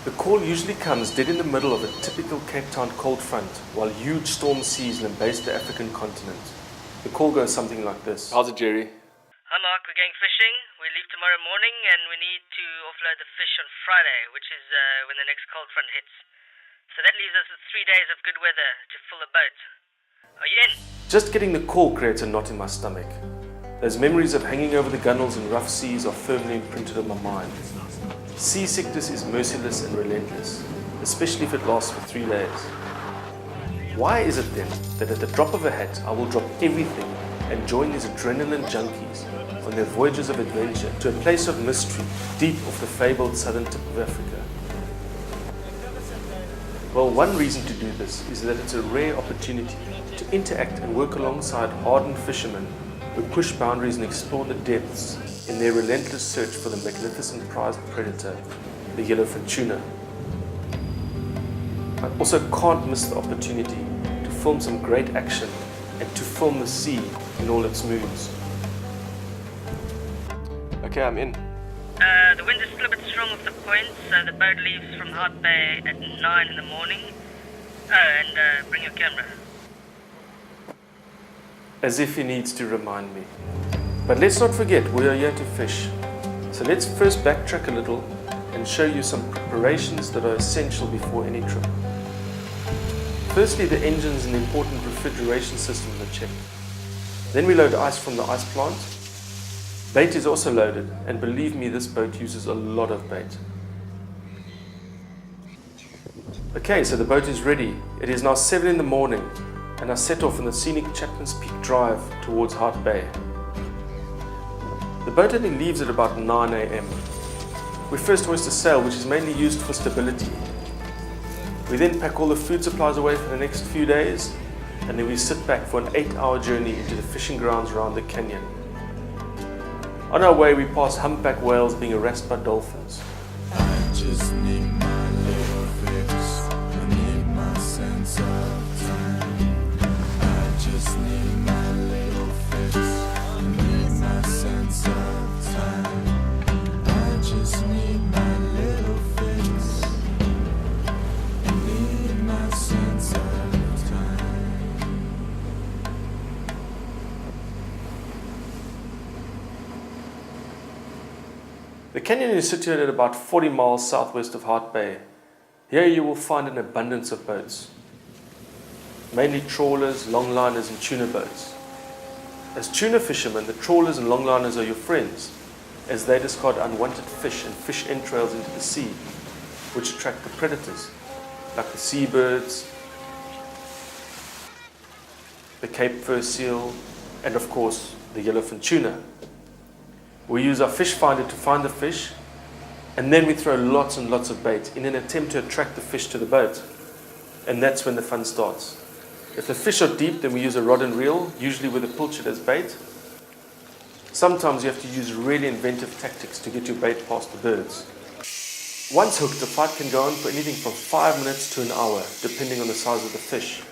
The call usually comes dead in the middle of a typical Cape Town cold front while huge storm seas lambaste the African continent. The call goes something like this. How's it, Jerry? Hi Mark, we're going fishing. We leave tomorrow morning and we need to offload the fish on Friday, which is when the next cold front hits. So that leaves us with 3 days of good weather to fill the boat. Are you in? Just getting the call creates a knot in my stomach. Those memories of hanging over the gunnels in rough seas are firmly imprinted on my mind. Seasickness is merciless and relentless, especially if it lasts for 3 days. Why is it then that at the drop of a hat I will drop everything and join these adrenaline junkies on their voyages of adventure to a place of mystery deep off the fabled southern tip of Africa? Well, one reason to do this is that it's a rare opportunity to interact and work alongside hardened fishermen who push boundaries and explore the depths in their relentless search for the magnificent prized predator, the yellowfin tuna. I also can't miss the opportunity to film some great action and to film the sea in all its moods. Okay, I'm in. The wind is still a bit strong off the point, so the boat leaves from Hart Bay at 9 in the morning. Oh, and bring your camera. As if he needs to remind me. But let's not forget, we are here to fish. So let's first backtrack a little and show you some preparations that are essential before any trip. Firstly, the engines and the important refrigeration systems are checked. Then we load ice from the ice plant. Bait is also loaded, and believe me, this boat uses a lot of bait. Okay, so the boat is ready. It is now 7 in the morning, and I set off on the scenic Chapman's Peak Drive towards Hart Bay. The boat only leaves at about 9 a.m. We first hoist a sail, which is mainly used for stability. We then pack all the food supplies away for the next few days, and then we sit back for an 8-hour journey into the fishing grounds around the canyon. On our way, we pass humpback whales being harassed by dolphins. I just need my little fix. I need my sense of time. I just need my little fix. I need my sense of time. I just need my little fix. I need my sense of time. The canyon is situated about 40 miles southwest of Hart Bay. Here you will find an abundance of boats, mainly trawlers, longliners and tuna boats. As tuna fishermen, the trawlers and longliners are your friends, as they discard unwanted fish and fish entrails into the sea, which attract the predators, like the seabirds, the Cape fur seal, and of course, the yellowfin tuna. We use our fish finder to find the fish, and then we throw lots and lots of bait in an attempt to attract the fish to the boat. And that's when the fun starts. If the fish are deep, then we use a rod and reel, usually with a pilchard as bait. Sometimes you have to use really inventive tactics to get your bait past the birds. Once hooked, the fight can go on for anything from 5 minutes to an hour, depending on the size of the fish.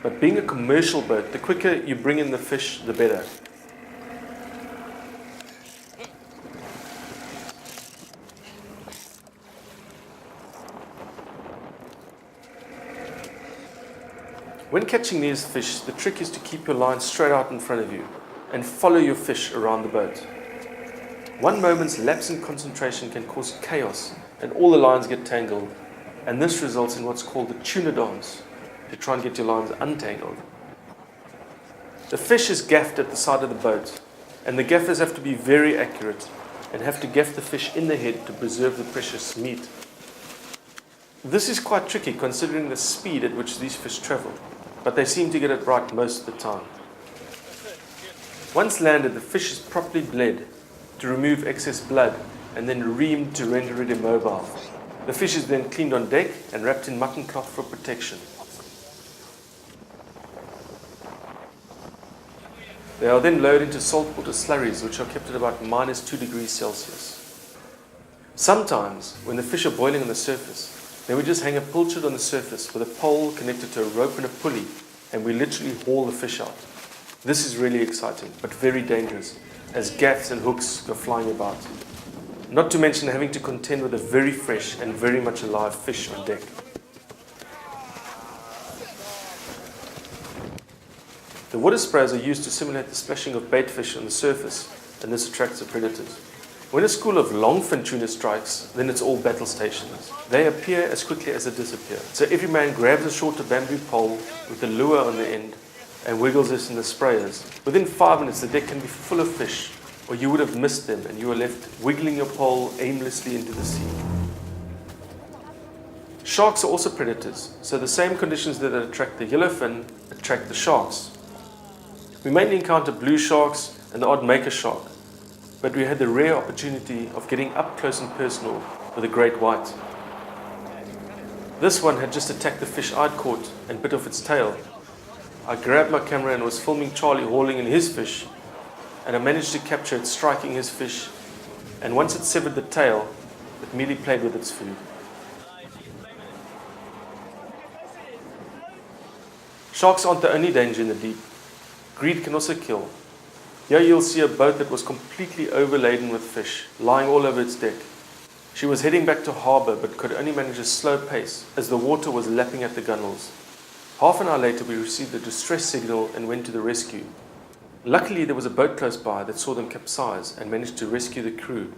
But being a commercial boat, the quicker you bring in the fish, the better. When catching these fish, the trick is to keep your line straight out in front of you and follow your fish around the boat. One moment's lapse in concentration can cause chaos and all the lines get tangled, and this results in what's called the tuna dance, to try and get your lines untangled. The fish is gaffed at the side of the boat, and the gaffers have to be very accurate and have to gaff the fish in the head to preserve the precious meat. This is quite tricky considering the speed at which these fish travel, but they seem to get it right most of the time. Once landed, the fish is properly bled to remove excess blood and then reamed to render it immobile. The fish is then cleaned on deck and wrapped in mutton cloth for protection. They are then lowered into saltwater slurries, which are kept at about -2 degrees Celsius. Sometimes, when the fish are boiling on the surface, then we just hang a pilchard on the surface with a pole connected to a rope and a pulley, and we literally haul the fish out. This is really exciting, but very dangerous, as gaffs and hooks go flying about. not to mention having to contend with a very fresh and very much alive fish on deck. The water sprays are used to simulate the splashing of bait fish on the surface, and this attracts the predators. When a school of longfin tuna strikes, then it's all battle stations. They appear as quickly as they disappear. So every man grabs a shorter bamboo pole with a lure on the end and wiggles this in the sprayers. Within 5 minutes, the deck can be full of fish, or you would have missed them and you were left wiggling your pole aimlessly into the sea. Sharks are also predators, so the same conditions that attract the yellowfin attract the sharks. We mainly encounter blue sharks and the odd maker shark, but we had the rare opportunity of getting up close and personal with a great white. This one had just attacked the fish I'd caught and bit off its tail. I grabbed my camera and was filming Charlie hauling in his fish, and I managed to capture it striking his fish, and once it severed the tail, it merely played with its food. Sharks aren't the only danger in the deep. Greed can also kill. Here you'll see a boat that was completely overladen with fish, lying all over its deck. She was heading back to harbour but could only manage a slow pace as the water was lapping at the gunwales. Half an hour later we received a distress signal and went to the rescue. Luckily there was a boat close by that saw them capsize and managed to rescue the crew.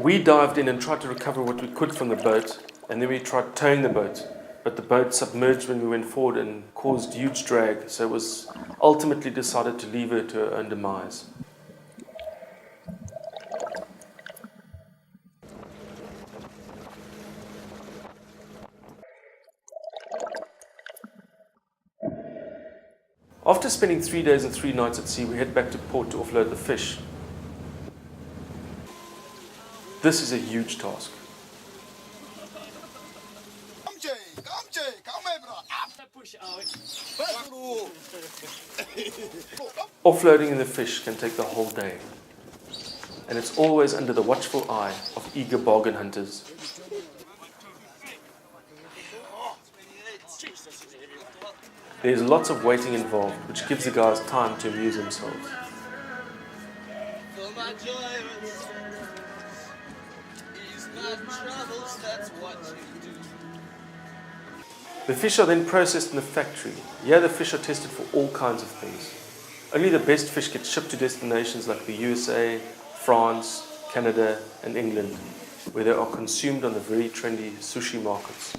We dived in and tried to recover what we could from the boat, and then we tried towing the boat. But the boat submerged when we went forward and caused huge drag, so it was ultimately decided to leave her to her own demise. After spending 3 days and 3 nights at sea, we head back to port to offload the fish. This is a huge task. Offloading the fish can take the whole day, and it's always under the watchful eye of eager bargain hunters. There's lots of waiting involved, which gives the guys time to amuse themselves. The fish are then processed in the factory. Here the fish are tested for all kinds of things. Only the best fish get shipped to destinations like the USA, France, Canada and England, where they are consumed on the very trendy sushi markets.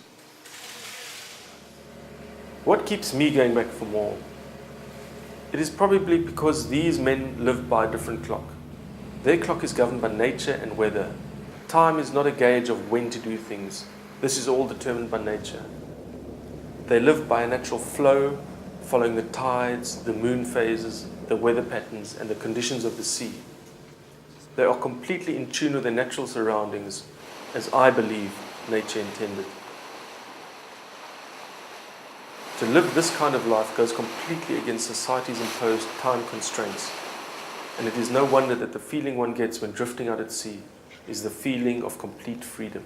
What keeps me going back for more? It is probably because these men live by a different clock. Their clock is governed by nature and weather. Time is not a gauge of when to do things. This is all determined by nature. They live by a natural flow, following the tides, the moon phases, the weather patterns, and the conditions of the sea. They are completely in tune with their natural surroundings, as I believe nature intended. To live this kind of life goes completely against society's imposed time constraints, and it is no wonder that the feeling one gets when drifting out at sea is the feeling of complete freedom.